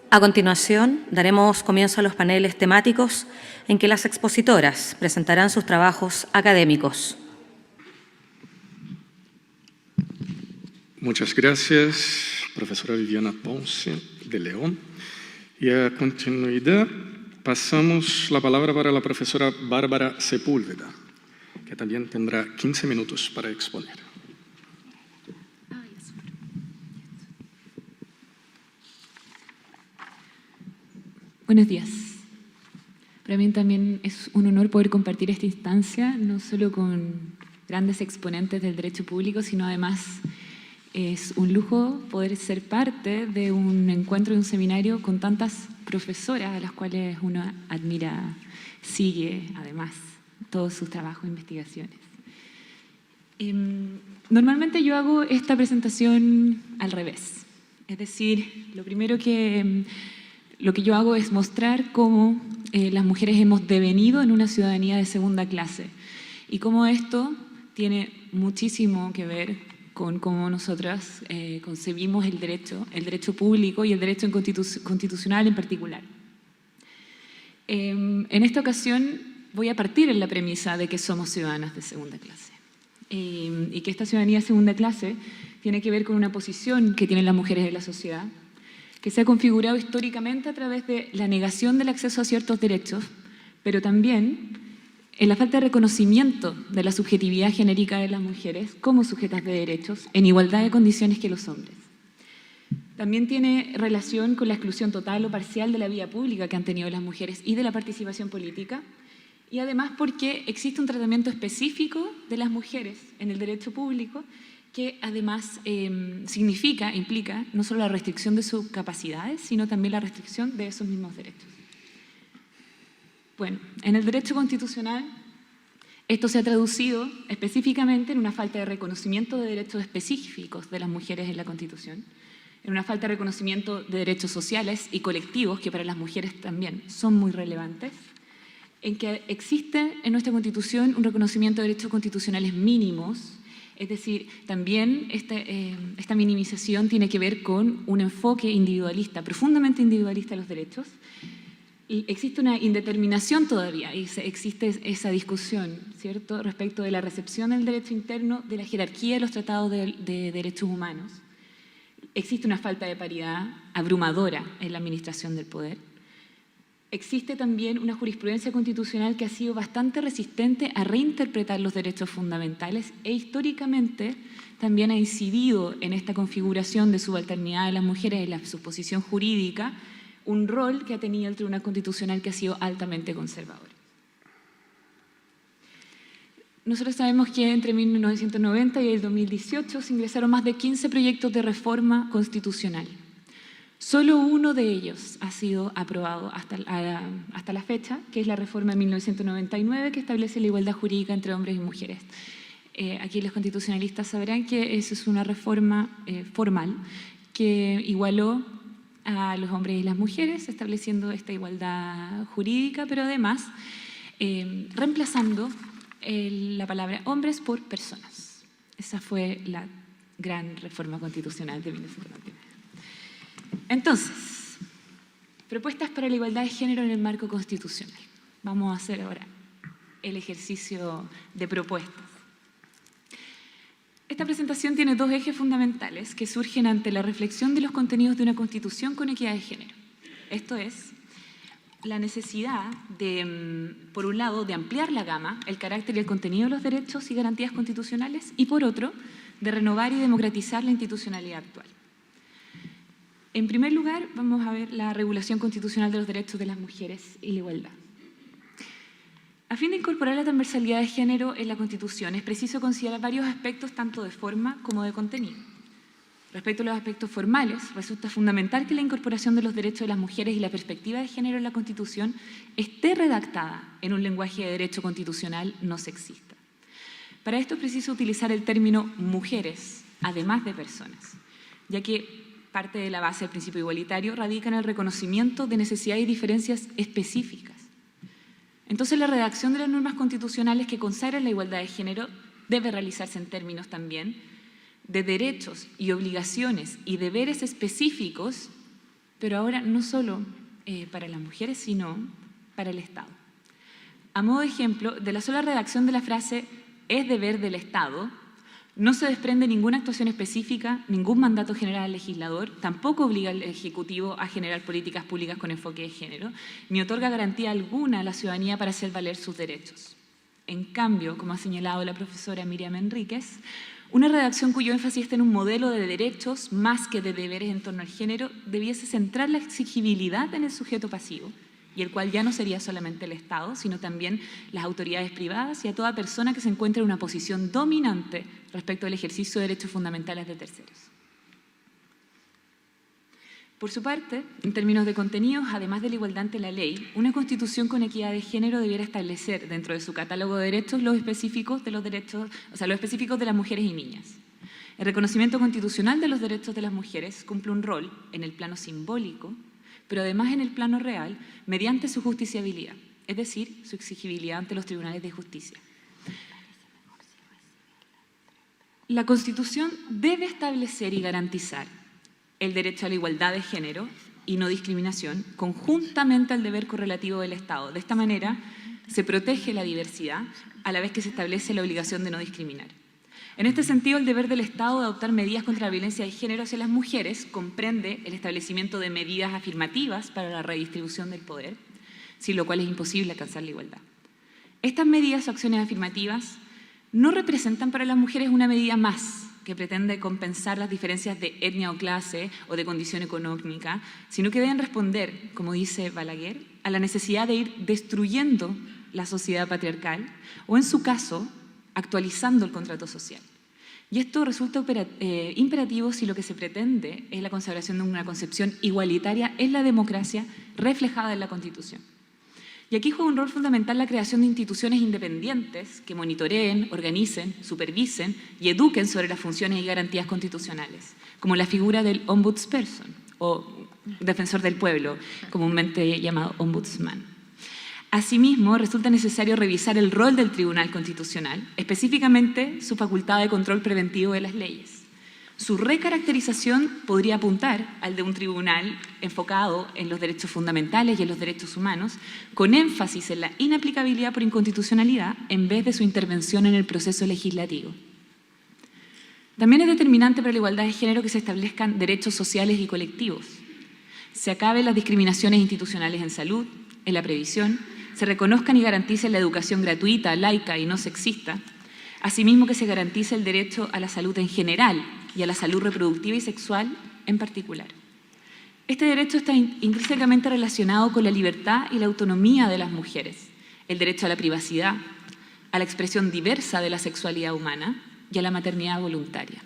A continuación, daremos comienzo a los paneles temáticos en que las expositoras presentarán sus trabajos académicos. Muchas gracias, profesora Viviana Ponce de León. Y a continuidad pasamos la palabra para la profesora Bárbara Sepúlveda, que también tendrá 15 minutos para exponer. Buenos días. Para mí también es un honor poder compartir esta instancia, no solo con grandes exponentes del derecho público, sino además es un lujo poder ser parte de un encuentro, de un seminario con tantas profesoras a las cuales uno admira, sigue además todos sus trabajos e investigaciones. Normalmente yo hago esta presentación al revés, es decir, lo que yo hago es mostrar cómo las mujeres hemos devenido en una ciudadanía de segunda clase y cómo esto tiene muchísimo que ver con cómo nosotras concebimos el derecho público y el derecho constitucional en particular. En esta ocasión voy a partir en la premisa de que somos ciudadanas de segunda clase y que esta ciudadanía de segunda clase tiene que ver con una posición que tienen las mujeres en la sociedad, que se ha configurado históricamente a través de la negación del acceso a ciertos derechos, pero también en la falta de reconocimiento de la subjetividad genérica de las mujeres como sujetas de derechos en igualdad de condiciones que los hombres. También tiene relación con la exclusión total o parcial de la vida pública que han tenido las mujeres y de la participación política, y además porque existe un tratamiento específico de las mujeres en el derecho público que además implica no solo la restricción de sus capacidades, sino también la restricción de esos mismos derechos. Bueno, en el derecho constitucional esto se ha traducido específicamente en una falta de reconocimiento de derechos específicos de las mujeres en la Constitución, en una falta de reconocimiento de derechos sociales y colectivos que para las mujeres también son muy relevantes, en que existe en nuestra Constitución un reconocimiento de derechos constitucionales mínimos. Es decir, también esta minimización tiene que ver con un enfoque individualista, profundamente individualista de los derechos. Y existe una indeterminación todavía, y existe esa discusión, ¿cierto?, respecto de la recepción del derecho interno, de la jerarquía de los tratados de derechos humanos. Existe una falta de paridad abrumadora en la administración del poder. Existe también una jurisprudencia constitucional que ha sido bastante resistente a reinterpretar los derechos fundamentales e históricamente también ha incidido en esta configuración de subalternidad de las mujeres en su posición jurídica, un rol que ha tenido el Tribunal Constitucional que ha sido altamente conservador. Nosotros sabemos que entre 1990 y el 2018 se ingresaron más de 15 proyectos de reforma constitucional. Solo uno de ellos ha sido aprobado hasta la fecha, que es la reforma de 1999, que establece la igualdad jurídica entre hombres y mujeres. Aquí los constitucionalistas sabrán que esa es una reforma formal que igualó a los hombres y las mujeres, estableciendo esta igualdad jurídica, pero además reemplazando la palabra hombres por personas. Esa fue la gran reforma constitucional de 1999. Entonces, propuestas para la igualdad de género en el marco constitucional. Vamos a hacer ahora el ejercicio de propuestas. Esta presentación tiene dos ejes fundamentales que surgen ante la reflexión de los contenidos de una constitución con equidad de género. Esto es la necesidad de, por un lado, de ampliar la gama, el carácter y el contenido de los derechos y garantías constitucionales, y por otro, de renovar y democratizar la institucionalidad actual. En primer lugar, vamos a ver la regulación constitucional de los derechos de las mujeres y la igualdad. A fin de incorporar la transversalidad de género en la Constitución, es preciso considerar varios aspectos tanto de forma como de contenido. Respecto a los aspectos formales, resulta fundamental que la incorporación de los derechos de las mujeres y la perspectiva de género en la Constitución esté redactada en un lenguaje de derecho constitucional no sexista. Para esto es preciso utilizar el término mujeres, además de personas, ya que parte de la base del principio igualitario radica en el reconocimiento de necesidades y diferencias específicas. Entonces, la redacción de las normas constitucionales que consagran la igualdad de género debe realizarse en términos también de derechos y obligaciones y deberes específicos pero ahora no solo para las mujeres, sino para el Estado. A modo de ejemplo, de la sola redacción de la frase «es deber del Estado», no se desprende ninguna actuación específica, ningún mandato general al legislador, tampoco obliga al Ejecutivo a generar políticas públicas con enfoque de género, ni otorga garantía alguna a la ciudadanía para hacer valer sus derechos. En cambio, como ha señalado la profesora Miriam Enríquez, una redacción cuyo énfasis está en un modelo de derechos más que de deberes en torno al género debiese centrar la exigibilidad en el sujeto pasivo, y el cual ya no sería solamente el Estado, sino también las autoridades privadas y a toda persona que se encuentre en una posición dominante respecto al ejercicio de derechos fundamentales de terceros. Por su parte, en términos de contenidos, además de la igualdad ante la ley, una Constitución con equidad de género debiera establecer dentro de su catálogo de derechos los específicos de los derechos, los específicos de las mujeres y niñas. El reconocimiento constitucional de los derechos de las mujeres cumple un rol en el plano simbólico, pero además en el plano real, mediante su justiciabilidad, es decir, su exigibilidad ante los tribunales de justicia. La Constitución debe establecer y garantizar el derecho a la igualdad de género y no discriminación, conjuntamente al deber correlativo del Estado. De esta manera, se protege la diversidad a la vez que se establece la obligación de no discriminar. En este sentido, el deber del Estado de adoptar medidas contra la violencia de género hacia las mujeres comprende el establecimiento de medidas afirmativas para la redistribución del poder, sin lo cual es imposible alcanzar la igualdad. Estas medidas o acciones afirmativas no representan para las mujeres una medida más que pretende compensar las diferencias de etnia o clase o de condición económica, sino que deben responder, como dice Balaguer, a la necesidad de ir destruyendo la sociedad patriarcal o, en su caso, actualizando el contrato social. Y esto resulta imperativo si lo que se pretende es la consagración de una concepción igualitaria en la democracia reflejada en la Constitución. Y aquí juega un rol fundamental la creación de instituciones independientes que monitoreen, organicen, supervisen y eduquen sobre las funciones y garantías constitucionales, como la figura del ombudsperson o defensor del pueblo, comúnmente llamado ombudsman. Asimismo, resulta necesario revisar el rol del Tribunal Constitucional, específicamente su facultad de control preventivo de las leyes. Su recaracterización podría apuntar al de un tribunal enfocado en los derechos fundamentales y en los derechos humanos, con énfasis en la inaplicabilidad por inconstitucionalidad en vez de su intervención en el proceso legislativo. También es determinante para la igualdad de género que se establezcan derechos sociales y colectivos. Se acaben las discriminaciones institucionales en salud, en la previsión, se reconozcan y garanticen la educación gratuita, laica y no sexista, asimismo que se garantice el derecho a la salud en general y a la salud reproductiva y sexual en particular. Este derecho está intrínsecamente relacionado con la libertad y la autonomía de las mujeres, el derecho a la privacidad, a la expresión diversa de la sexualidad humana y a la maternidad voluntaria.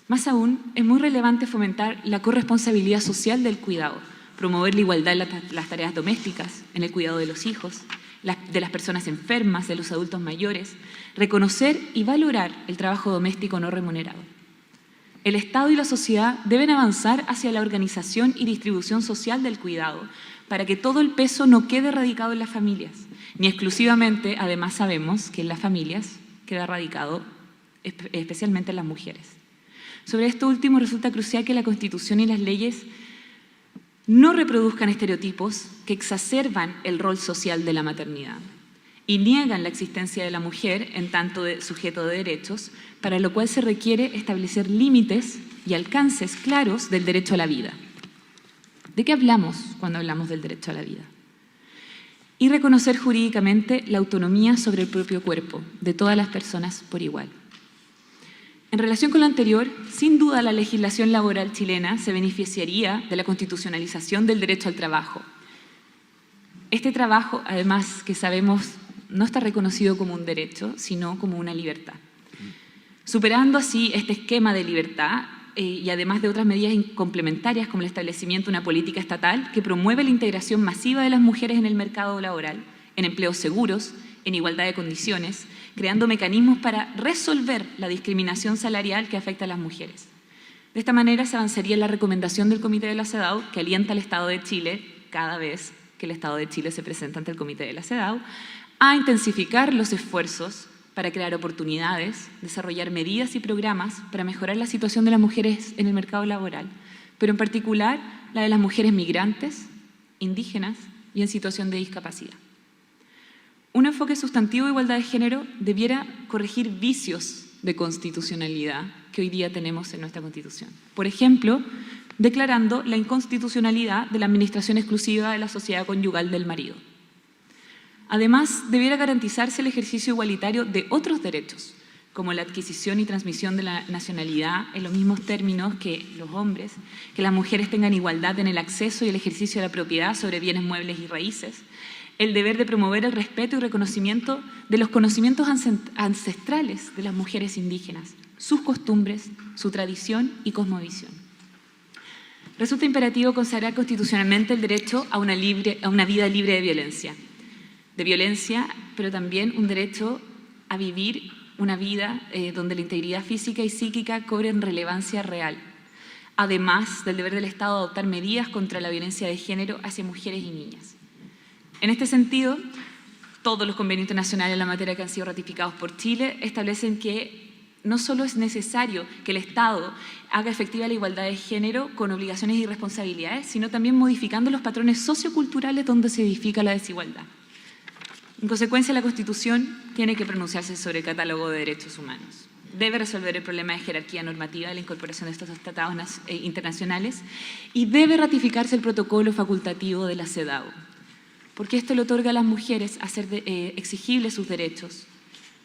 Más aún, es muy relevante fomentar la corresponsabilidad social del cuidado, promover la igualdad en las tareas domésticas, en el cuidado de los hijos, de las personas enfermas, de los adultos mayores, reconocer y valorar el trabajo doméstico no remunerado. El Estado y la sociedad deben avanzar hacia la organización y distribución social del cuidado para que todo el peso no quede radicado en las familias, ni exclusivamente, además sabemos que en las familias queda radicado especialmente en las mujeres. Sobre esto último resulta crucial que la Constitución y las leyes no reproduzcan estereotipos que exacerban el rol social de la maternidad y niegan la existencia de la mujer en tanto sujeto de derechos, para lo cual se requiere establecer límites y alcances claros del derecho a la vida. ¿De qué hablamos cuando hablamos del derecho a la vida? Y reconocer jurídicamente la autonomía sobre el propio cuerpo de todas las personas por igual. En relación con lo anterior, sin duda la legislación laboral chilena se beneficiaría de la constitucionalización del derecho al trabajo. Este trabajo, además, que sabemos, no está reconocido como un derecho, sino como una libertad. Superando así este esquema de libertad y además de otras medidas complementarias como el establecimiento de una política estatal que promueve la integración masiva de las mujeres en el mercado laboral, en empleos seguros, en igualdad de condiciones, creando mecanismos para resolver la discriminación salarial que afecta a las mujeres. De esta manera se avanzaría en la recomendación del Comité de la CEDAW, que alienta al Estado de Chile, cada vez que el Estado de Chile se presenta ante el Comité de la CEDAW, a intensificar los esfuerzos para crear oportunidades, desarrollar medidas y programas para mejorar la situación de las mujeres en el mercado laboral, pero en particular la de las mujeres migrantes, indígenas y en situación de discapacidad. Un enfoque sustantivo de igualdad de género debiera corregir vicios de constitucionalidad que hoy día tenemos en nuestra Constitución. Por ejemplo, declarando la inconstitucionalidad de la administración exclusiva de la sociedad conyugal del marido. Además, debiera garantizarse el ejercicio igualitario de otros derechos, como la adquisición y transmisión de la nacionalidad en los mismos términos que los hombres, que las mujeres tengan igualdad en el acceso y el ejercicio de la propiedad sobre bienes muebles y raíces, el deber de promover el respeto y reconocimiento de los conocimientos ancestrales de las mujeres indígenas, sus costumbres, su tradición y cosmovisión. Resulta imperativo consagrar constitucionalmente el derecho a una vida libre de violencia, pero también un derecho a vivir una vida donde la integridad física y psíquica cobren relevancia real, además del deber del Estado de adoptar medidas contra la violencia de género hacia mujeres y niñas. En este sentido, todos los convenios internacionales en la materia que han sido ratificados por Chile establecen que no solo es necesario que el Estado haga efectiva la igualdad de género con obligaciones y responsabilidades, sino también modificando los patrones socioculturales donde se edifica la desigualdad. En consecuencia, la Constitución tiene que pronunciarse sobre el catálogo de derechos humanos. Debe resolver el problema de jerarquía normativa de la incorporación de estos tratados internacionales y debe ratificarse el protocolo facultativo de la CEDAW, porque esto le otorga a las mujeres hacer exigibles sus derechos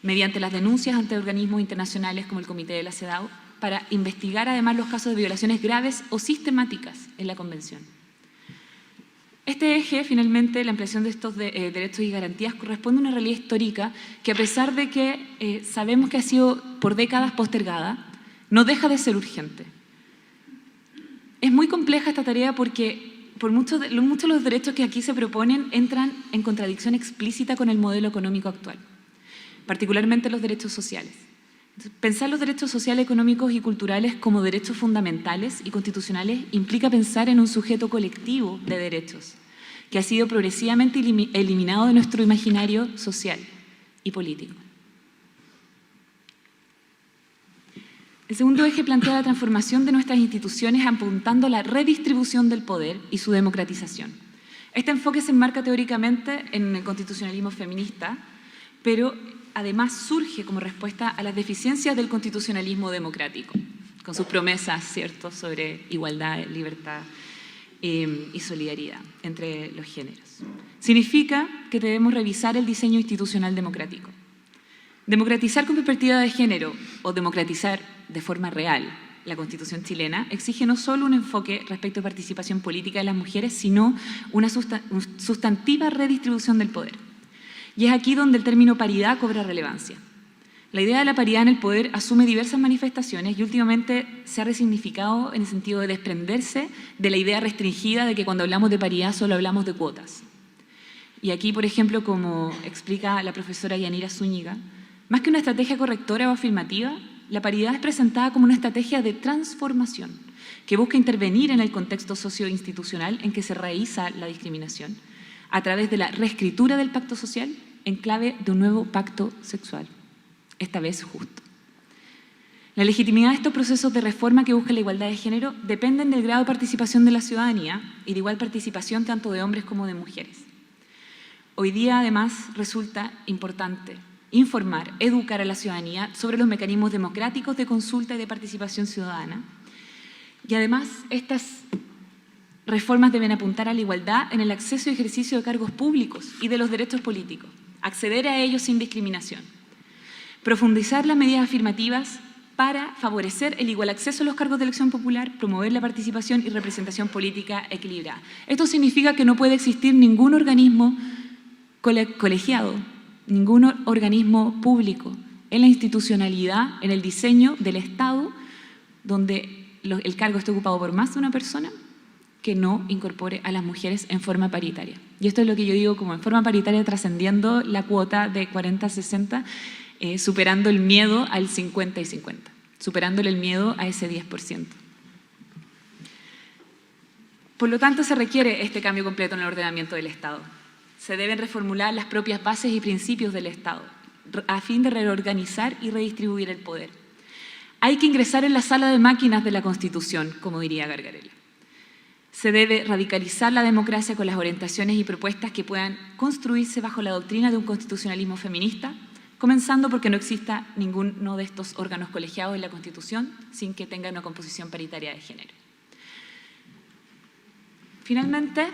mediante las denuncias ante organismos internacionales como el Comité de la CEDAW para investigar además los casos de violaciones graves o sistemáticas en la Convención. Este eje, finalmente, la ampliación de estos derechos y garantías corresponde a una realidad histórica que, a pesar de que sabemos que ha sido por décadas postergada, no deja de ser urgente. Es muy compleja esta tarea porque muchos de los derechos que aquí se proponen entran en contradicción explícita con el modelo económico actual, particularmente los derechos sociales. Pensar los derechos sociales, económicos y culturales como derechos fundamentales y constitucionales implica pensar en un sujeto colectivo de derechos que ha sido progresivamente eliminado de nuestro imaginario social y político. El segundo eje plantea la transformación de nuestras instituciones apuntando a la redistribución del poder y su democratización. Este enfoque se enmarca teóricamente en el constitucionalismo feminista, pero además surge como respuesta a las deficiencias del constitucionalismo democrático, con sus promesas, ¿cierto?, sobre igualdad, libertad y solidaridad entre los géneros. Significa que debemos revisar el diseño institucional democrático. Democratizar con perspectiva de género o democratizar de forma real la Constitución chilena exige no solo un enfoque respecto a participación política de las mujeres, sino una sustantiva redistribución del poder. Y es aquí donde el término paridad cobra relevancia. La idea de la paridad en el poder asume diversas manifestaciones y últimamente se ha resignificado en el sentido de desprenderse de la idea restringida de que cuando hablamos de paridad solo hablamos de cuotas. Y aquí, por ejemplo, como explica la profesora Yanira Zúñiga, más que una estrategia correctora o afirmativa, la paridad es presentada como una estrategia de transformación que busca intervenir en el contexto socioinstitucional en que se realiza la discriminación a través de la reescritura del pacto social en clave de un nuevo pacto sexual, esta vez justo. La legitimidad de estos procesos de reforma que buscan la igualdad de género dependen del grado de participación de la ciudadanía y de igual participación tanto de hombres como de mujeres. Hoy día, además, resulta importante informar, educar a la ciudadanía sobre los mecanismos democráticos de consulta y de participación ciudadana. Y además, estas reformas deben apuntar a la igualdad en el acceso y ejercicio de cargos públicos y de los derechos políticos, acceder a ellos sin discriminación, profundizar las medidas afirmativas para favorecer el igual acceso a los cargos de elección popular, promover la participación y representación política equilibrada. Esto significa que no puede existir ningún organismo colegiado, ningún organismo público en la institucionalidad, en el diseño del Estado, donde el cargo esté ocupado por más de una persona, que no incorpore a las mujeres en forma paritaria. Y esto es lo que yo digo como en forma paritaria, trascendiendo la cuota de 40-60, superando el miedo al 50 y 50, superándole el miedo a ese 10%. Por lo tanto, se requiere este cambio completo en el ordenamiento del Estado. Se deben reformular las propias bases y principios del Estado, a fin de reorganizar y redistribuir el poder. Hay que ingresar en la sala de máquinas de la Constitución, como diría Gargarella. Se debe radicalizar la democracia con las orientaciones y propuestas que puedan construirse bajo la doctrina de un constitucionalismo feminista, comenzando porque no exista ninguno de estos órganos colegiados en la Constitución sin que tenga una composición paritaria de género. Finalmente,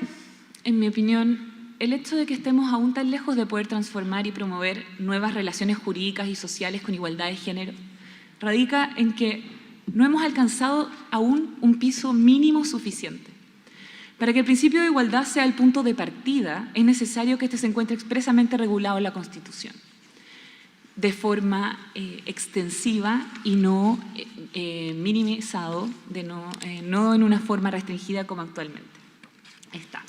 en mi opinión, el hecho de que estemos aún tan lejos de poder transformar y promover nuevas relaciones jurídicas y sociales con igualdad de género radica en que no hemos alcanzado aún un piso mínimo suficiente. Para que el principio de igualdad sea el punto de partida, es necesario que este se encuentre expresamente regulado en la Constitución, de forma extensiva y no minimizado, no en una forma restringida como actualmente está.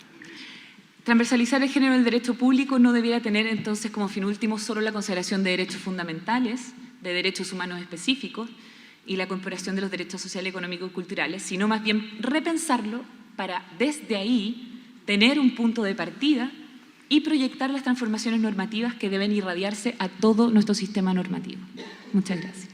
Transversalizar el género del derecho público no debiera tener entonces como fin último solo la consideración de derechos fundamentales, de derechos humanos específicos y la incorporación de los derechos sociales, económicos y culturales, sino más bien repensarlo para desde ahí tener un punto de partida y proyectar las transformaciones normativas que deben irradiarse a todo nuestro sistema normativo. Muchas gracias.